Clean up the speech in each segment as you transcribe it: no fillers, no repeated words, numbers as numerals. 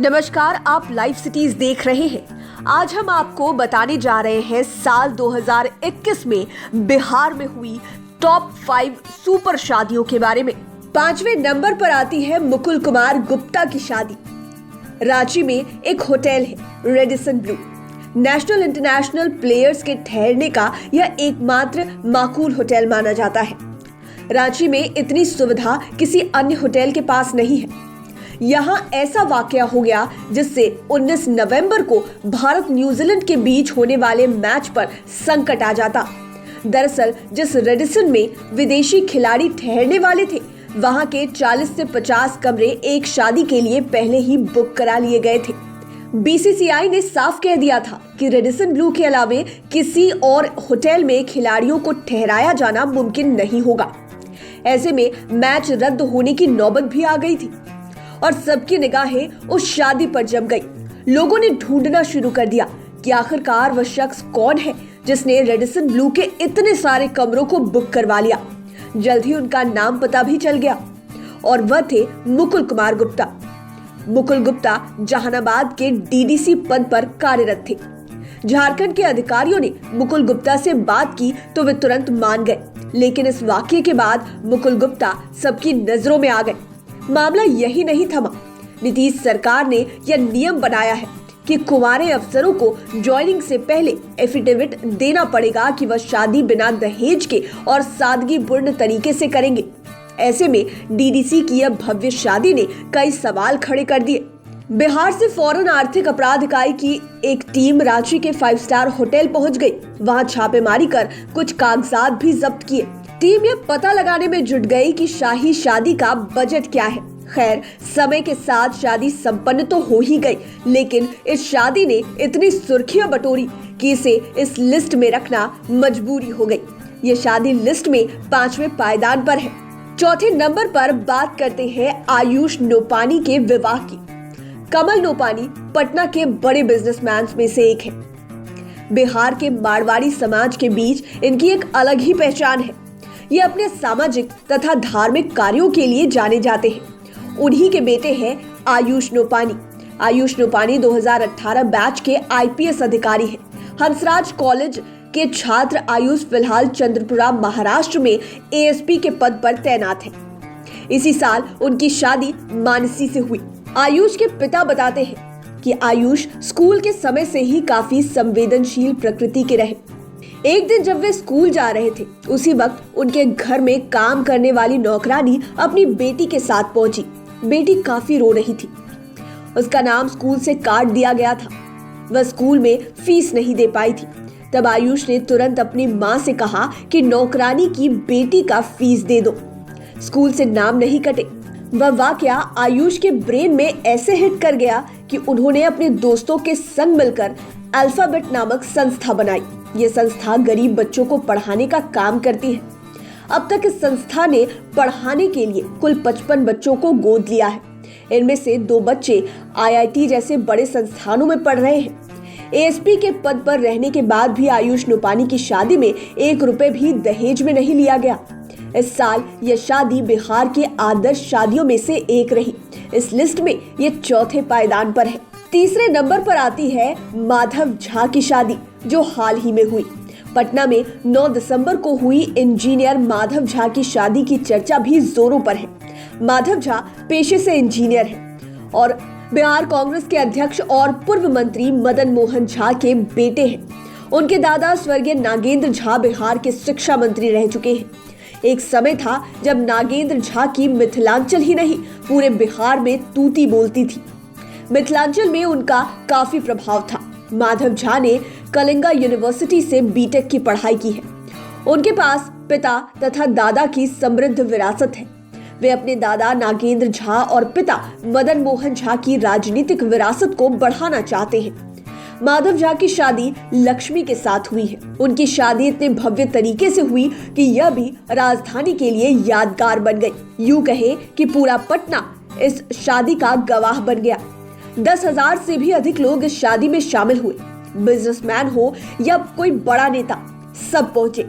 नमस्कार, आप live cities देख रहे हैं। आज हम आपको बताने जा रहे हैं साल 2021 में बिहार में हुई टॉप 5 सुपर शादियों के बारे में। 5वें नंबर पर आती है मुकुल कुमार गुप्ता की शादी। रांची में एक होटल है Radisson Blu. National international players के ठहरने का यह एकमात्र माकूल होटल माना जाता है। रांची में इतनी सुविधा किसी अन्य होटल के पास नहीं है। यहाँ ऐसा वाकया हो गया जिससे 19 नवंबर को भारत न्यूजीलैंड के बीच होने वाले मैच पर संकट आ जाता। दरअसल जिस रेडिसन में विदेशी खिलाड़ी ठहरने वाले थे, वहां के 40 से 50 कमरे एक शादी के लिए पहले ही बुक करा लिए गए थे। बीसीसीआई ने साफ कह दिया था कि रेडिसन ब्लू के अलावे किसी और होटल में खिलाड़ियों को ठहराया जाना मुमकिन नहीं होगा। ऐसे में मैच रद्द होने की नौबत भी आ गई थी और सबकी निगाहें उस शादी पर जम गई। लोगों ने ढूंढना शुरू कर दिया कि आखिरकार वह शख्स कौन है जिसने रेडिसन ब्लू के इतने सारे कमरों को बुक करवा लिया। जल्द ही उनका नाम पता भी चल गया और वह थे मुकुल कुमार गुप्ता। मुकुल गुप्ता जहानाबाद के डीडीसी पद पर कार्यरत थे। झारखंड के अधिकारियों ने मुकुल गुप्ता से बात की तो वे तुरंत मान गए, लेकिन इस वाकये के बाद मुकुल गुप्ता सबकी नजरों में आ गए। मामला यही नहीं थमा। नीतीश सरकार ने यह नियम बनाया है कि कुंवारे अफसरों को ज्वाइनिंग से पहले एफिडेविट देना पड़ेगा कि वह शादी बिना दहेज के और सादगीपूर्ण तरीके से करेंगे। ऐसे में डीडीसी की यह भव्य शादी ने कई सवाल खड़े कर दिए। बिहार से फौरन आर्थिक अपराध इकाई की एक टीम रांची के 5 स्टार होटल पहुंच गई। वहां छापेमारी कर कुछ कागजात भी जब्त किए। टीम यह पता लगाने में जुट गई कि शाही शादी का बजट क्या है। खैर, समय के साथ शादी संपन्न तो हो ही गई, लेकिन इस शादी ने इतनी सुर्खियां बटोरी कि इसे इस लिस्ट में रखना मजबूरी हो गई। ये शादी लिस्ट में 5वें पायदान पर है। चौथे नंबर पर बात करते हैं आयुष नोपानी के विवाह की। कमल नोपानी पटना के बड़े बिजनेसमैन में से एक है। बिहार के मारवाड़ी समाज के बीच इनकी एक अलग ही पहचान है। ये अपने सामाजिक तथा धार्मिक कार्यों के लिए जाने जाते हैं। उन्हीं के बेटे हैं आयुष नोपानी। आयुष नोपानी 2018 बैच के आईपीएस अधिकारी हैं। हंसराज कॉलेज के छात्र आयुष फिलहाल चंद्रपुरा महाराष्ट्र में एएसपी के पद पर तैनात हैं। इसी साल उनकी शादी मानसी से हुई। आयुष के पिता बताते हैं कि आयुष स्कूल के समय से ही काफी संवेदनशील प्रकृति के रहे। एक दिन जब वे स्कूल जा रहे थे, उसी वक्त उनके घर में काम करने वाली नौकरानी अपनी बेटी के साथ पहुंची। बेटी काफी रो रही थी। उसका नाम स्कूल से काट दिया गया था। वह स्कूल में फीस नहीं दे पाई थी। तब आयुष ने तुरंत अपनी माँ से कहा कि नौकरानी की बेटी का फीस दे दो, स्कूल से नाम नहीं कटे। वह वाकया आयुष के ब्रेन में ऐसे हिट कर गया कि उन्होंने अपने दोस्तों के संग मिलकर अल्फाबेट नामक संस्था बनाई। ये संस्था गरीब बच्चों को पढ़ाने का काम करती है। अब तक इस संस्था ने पढ़ाने के लिए कुल 55 बच्चों को गोद लिया है। इनमें से 2 बच्चे आईआईटी जैसे बड़े संस्थानों में पढ़ रहे हैं। एएसपी के पद पर रहने के बाद भी आयुष नोपानी की शादी में 1 रुपए भी दहेज में नहीं लिया गया। इस साल यह शादी बिहार के आदर्श शादियों में से एक रही। इस लिस्ट में ये चौथे पायदान पर है। तीसरे नंबर पर आती है माधव झा की शादी, जो हाल ही में हुई। पटना में 9 दिसंबर को हुई इंजीनियर माधव झा की शादी की चर्चा भी जोरों पर है। माधव झा पेशे से इंजीनियर हैं और बिहार कांग्रेस के अध्यक्ष और पूर्व मंत्री मदन मोहन झा के बेटे हैं। उनके दादा स्वर्गीय नागेंद्र झा बिहार के शिक्षा मंत्री रह चुके हैं। एक समय था जब नागेंद्र झा की मिथिलांचल ही नहीं, पूरे बिहार में तूती बोलती थी। मिथिलांचल में उनका काफी प्रभाव था। माधव झा ने कलिंगा यूनिवर्सिटी से बीटेक की पढ़ाई की है। उनके पास पिता तथा दादा की समृद्ध विरासत है। वे अपने दादा नागेंद्र झा और पिता मदन मोहन झा की राजनीतिक विरासत को बढ़ाना चाहते हैं। माधव झा की शादी लक्ष्मी के साथ हुई है। उनकी शादी इतने भव्य तरीके से हुई कि यह भी राजधानी के लिए यादगार बन गई। यूं कहे कि पूरा पटना इस शादी का गवाह बन गया। 10,000 से भी अधिक लोग इस शादी में शामिल हुए। बिजनेसमैन हो या कोई बड़ा नेता, सब पहुंचे।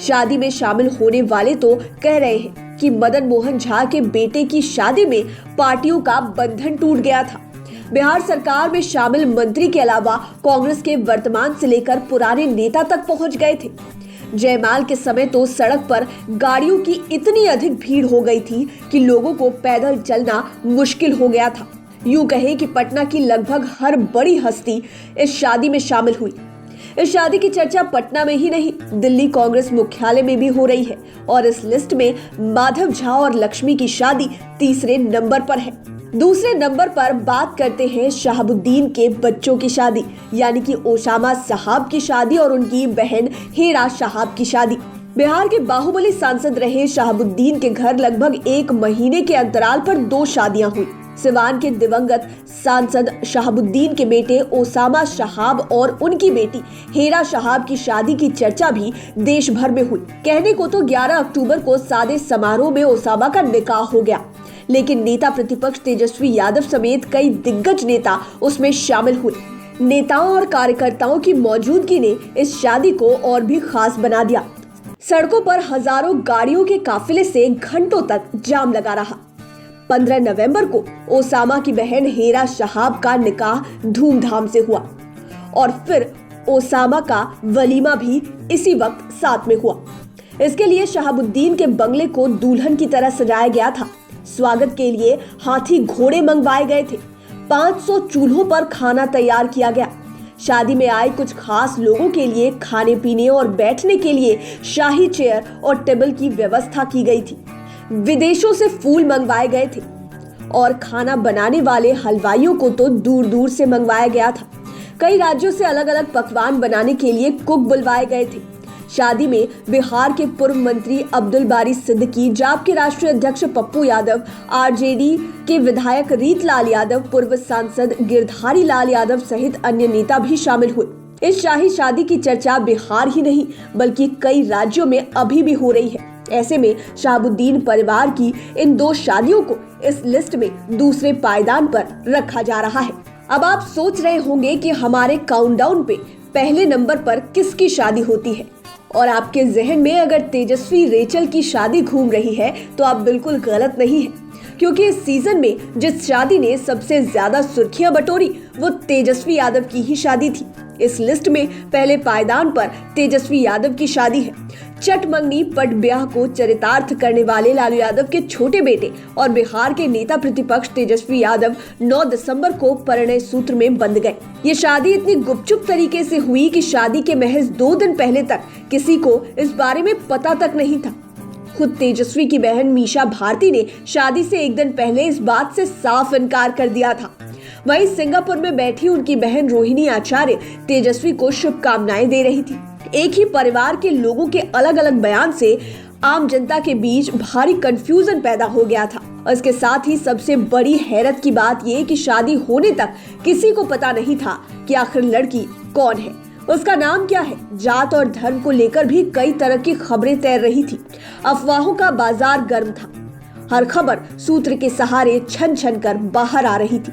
शादी में शामिल होने वाले तो कह रहे हैं कि मदन मोहन झा के बेटे की शादी में पार्टियों का बंधन टूट गया था। बिहार सरकार में शामिल मंत्री के अलावा कांग्रेस के वर्तमान से लेकर पुराने नेता तक पहुंच गए थे। जयमाल के समय तो सड़क पर गाड़ियों की इतनी अधिक भीड़ हो गई थी कि लोगों को पैदल चलना मुश्किल हो गया था। यूं कहें कि पटना की लगभग हर बड़ी हस्ती इस शादी में शामिल हुई। इस शादी की चर्चा पटना में ही नहीं, दिल्ली कांग्रेस मुख्यालय में भी हो रही है और इस लिस्ट में माधव झा और लक्ष्मी की शादी तीसरे नंबर पर है। दूसरे नंबर पर बात करते हैं शहाबुद्दीन के बच्चों की शादी, यानी कि ओसामा साहब की शादी और उनकी बहन हेरा साहब की शादी। बिहार के बाहुबली सांसद रहे शहाबुद्दीन के घर लगभग 1 महीने के अंतराल पर 2 शादियां हुई। सिवान के दिवंगत सांसद शहाबुद्दीन के बेटे ओसामा साहब और उनकी बेटी हेरा साहब की शादी की चर्चा भी देश भर में हुई। कहने को तो 11 अक्टूबर को सादे समारोह में ओसामा का निकाह हो गया, लेकिन नेता प्रतिपक्ष तेजस्वी यादव समेत कई दिग्गज नेता उसमें शामिल हुए। नेताओं और कार्यकर्ताओं की मौजूदगी ने इस शादी को और भी खास बना दिया। सड़कों पर हजारों गाड़ियों के काफिले से घंटों तक जाम लगा रहा। 15 नवंबर को ओसामा की बहन हेरा साहब का निकाह धूमधाम से हुआ और फिर ओसामा का वलीमा भी इसी वक्त साथ में हुआ। इसके लिए शहाबुद्दीन के बंगले को दुल्हन की तरह सजाया गया था। स्वागत के लिए हाथी घोड़े मंगवाए गए थे। 500 चूल्हों पर खाना तैयार किया गया। शादी में आए कुछ खास लोगों के लिए खाने पीने और बैठने के लिए शाही चेयर और टेबल की व्यवस्था की गई थी। विदेशों से फूल मंगवाए गए थे और खाना बनाने वाले हलवाइयों को तो दूर दूर से मंगवाया गया था। कई राज्यों से अलग अलग पकवान बनाने के लिए कुक बुलवाए गए थे। शादी में बिहार के पूर्व मंत्री अब्दुल बारी सिद्दीकी, जाप के राष्ट्रीय अध्यक्ष पप्पू यादव, आरजेडी के विधायक रीतलाल यादव, पूर्व सांसद गिरधारी लाल यादव सहित अन्य नेता भी शामिल हुए। इस शाही शादी की चर्चा बिहार ही नहीं बल्कि कई राज्यों में अभी भी हो रही है। ऐसे में शहाबुद्दीन परिवार की इन 2 शादियों को इस लिस्ट में दूसरे पायदान पर रखा जा रहा है। अब आप सोच रहे होंगे कि हमारे काउंटडाउन पे पहले नंबर पर किसकी शादी होती है, और आपके जहन में अगर तेजस्वी रेचल की शादी घूम रही है तो आप बिल्कुल गलत नहीं है, क्योंकि इस सीजन में जिस शादी ने सबसे ज्यादा सुर्खियां बटोरी वो तेजस्वी यादव की ही शादी थी। इस लिस्ट में पहले पायदान पर तेजस्वी यादव की शादी है। चट मंगनी पट ब्याह को चरितार्थ करने वाले लालू यादव के छोटे बेटे और बिहार के नेता प्रतिपक्ष तेजस्वी यादव 9 दिसंबर को परिणय सूत्र में बंध गए। ये शादी इतनी गुपचुप तरीके से हुई कि शादी के महज 2 दिन पहले तक किसी को इस बारे में पता तक नहीं था। खुद तेजस्वी की बहन मीशा भारती ने शादी से 1 दिन पहले इस बात से साफ इनकार कर दिया था। वहीं सिंगापुर में बैठी उनकी बहन रोहिणी आचार्य तेजस्वी को शुभकामनाएं दे रही थी। एक ही परिवार के लोगों के अलग अलग बयान से आम जनता के बीच भारी कंफ्यूजन पैदा हो गया था। और इसके साथ ही सबसे बड़ी हैरत की बात यह कि शादी होने तक किसी को पता नहीं था कि आखिर लड़की कौन है, उसका नाम क्या है। जात और धर्म को लेकर भी कई तरह की खबरें तैर रही थी। अफवाहों का बाजार गर्म था। हर खबर सूत्र के सहारे छन छन कर बाहर आ रही थी।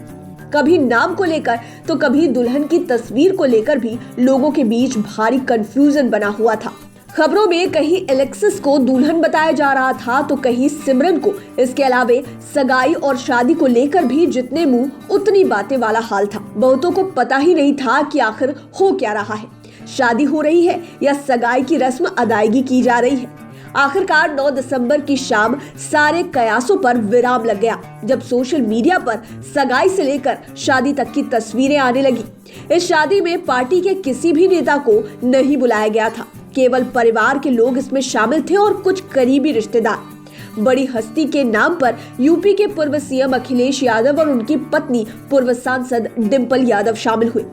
कभी नाम को लेकर तो कभी दुल्हन की तस्वीर को लेकर भी लोगों के बीच भारी कंफ्यूजन बना हुआ था। खबरों में कहीं एलेक्सिस को दुल्हन बताया जा रहा था तो कहीं सिमरन को। इसके अलावे सगाई और शादी को लेकर भी जितने मुंह उतनी बातें वाला हाल था। बहुतों को पता ही नहीं था कि आखिर हो क्या रहा है, शादी हो रही है या सगाई की रस्म अदायगी की जा रही है। आखिरकार 9 दिसंबर की शाम सारे कयासों पर विराम लग गया, जब सोशल मीडिया पर सगाई से लेकर शादी तक की तस्वीरें आने लगी। इस शादी में पार्टी के किसी भी नेता को नहीं बुलाया गया था। केवल परिवार के लोग इसमें शामिल थे और कुछ करीबी रिश्तेदार। बड़ी हस्ती के नाम पर यूपी के पूर्व सीएम अखिलेश यादव और उनकी पत्नी पूर्व सांसद डिंपल यादव शामिल हुए।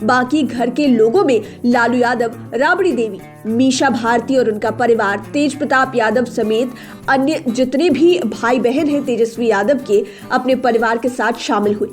बाकी घर के लोगों में लालू यादव, राबड़ी देवी, मीशा भारती और उनका परिवार, तेज प्रताप यादव समेत अन्य जितने भी भाई बहन हैं तेजस्वी यादव के, अपने परिवार के साथ शामिल हुए।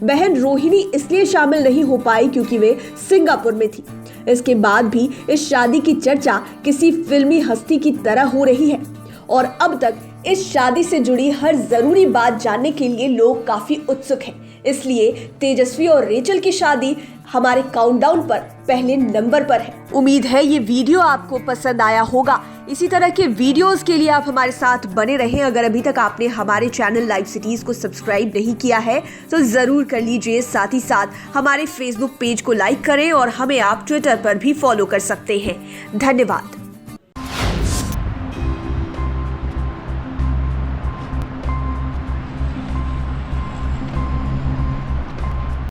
बहन रोहिणी इसलिए शामिल नहीं हो पाई क्योंकि वे सिंगापुर में थी। इसके बाद भी इस शादी की चर्चा किसी फिल्मी हस्ती की तरह हो रही है और अब तक इस शादी से जुड़ी हर जरूरी बात जानने के लिए लोग काफी उत्सुक हैं। इसलिए तेजस्वी और रेचल की शादी हमारे काउंटडाउन पर पहले नंबर पर है। उम्मीद है ये वीडियो आपको पसंद आया होगा। इसी तरह के वीडियोस के लिए आप हमारे साथ बने रहें। अगर अभी तक आपने हमारे चैनल लाइव सिटीज को सब्सक्राइब नहीं किया है तो जरूर कर लीजिए। साथ ही साथ हमारे फेसबुक पेज को लाइक करें और हमें आप ट्विटर पर भी फॉलो कर सकते हैं। धन्यवाद।